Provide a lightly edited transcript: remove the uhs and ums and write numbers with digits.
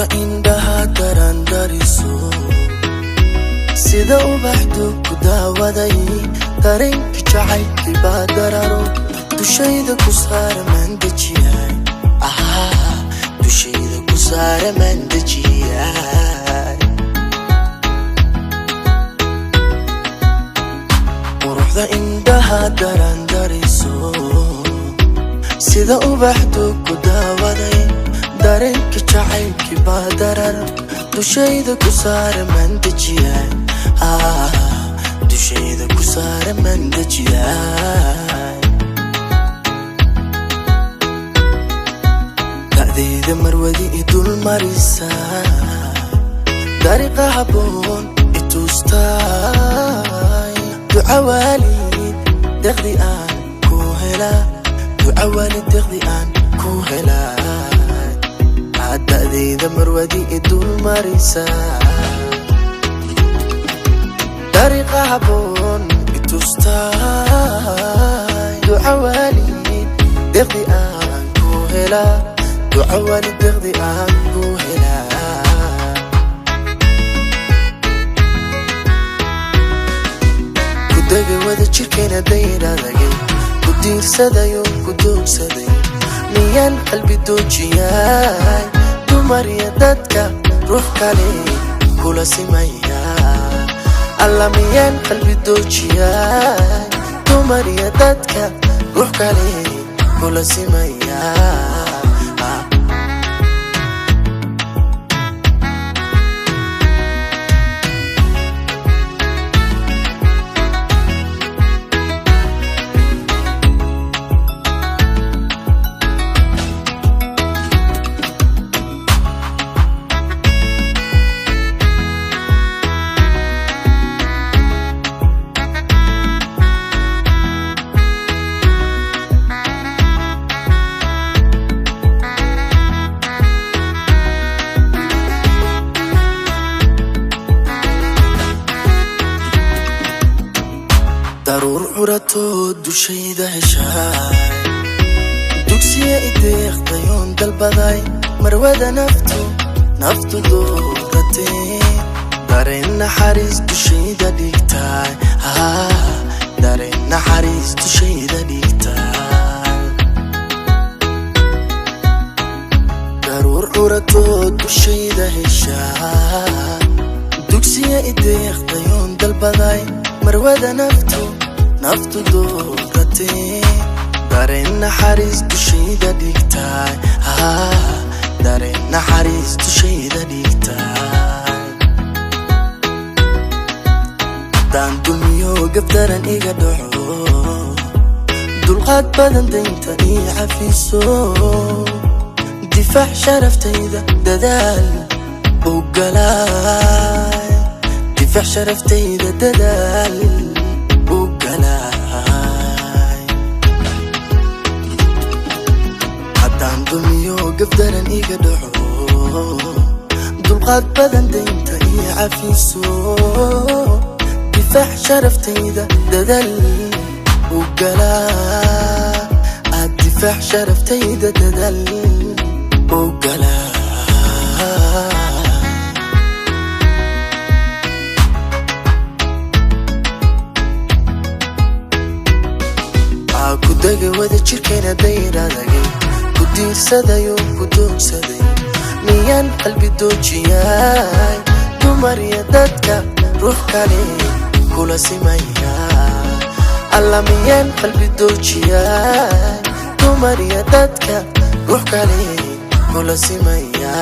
quruxda indhaha darandariso sida ubaxdu ku daawaday dareenki jacaylkii baa dararo dushayda ku saara mandajiyay dushayda ku saara mandajiyay quruxda indhaha darandariso sida ubaxdu ku daawaday dareenki jacaylkii baa dararo dushayda ku saara mandajiyay dushayda ku saara mandajiyay da'dayda marwadi idul marisa dariiqa habboon ituustay duca waalid deqdi aan ku helaa duca waalid deqdi aan ku helaa da'dayda marwadi idul marisa dariiqa habboon ituustay duca waalid deqdi aan ku helaa duca waalid deqdi aan ku helaa ku dega wada jirkeena dayradagay ku diirsadayo ku doogsaday miyaan qalbi doojiyay dumar iyo dadka ruux kale kula simaya alla miyaan qalbi doojiyay dumar iyo dadka ruux kale kula simaya daruur curato dushayda heshaay dugsiya ideeqdayoon dalbaday marwada naftu dooratee dareen naxariis dushayda dhigtaay dareen naxariis dushayda dhigtaay daruur curato dushayda heshaay dugsiya ideeqdayoon dalbaday marwada naftu dooratee dareen naxariis dushayda dhigtaay dareen naxariis dushayda dhigtaay haddaan dulmiyo gabdaran iga dhaco dulqaad badan daynta ii cafiso difaac sharaftayda dadaal u galaay difaac sharaftayda dadaal u galaay haddaan dulmiyo gabdaran iga dhaco dulqaad badan daynta ii cafiso difaac sharaftayda dadaal u galaa difaac sharaftayda dadaal u galaa ku dega wada jirkeena dayradagay ku diirsadayo ku doogsaday miyaan qalbi doojiyay dumar iyo dadka ruux kale kula simaya alla miyaan qalbi doojiyay dumar iyo dadka ruux kale kula simaya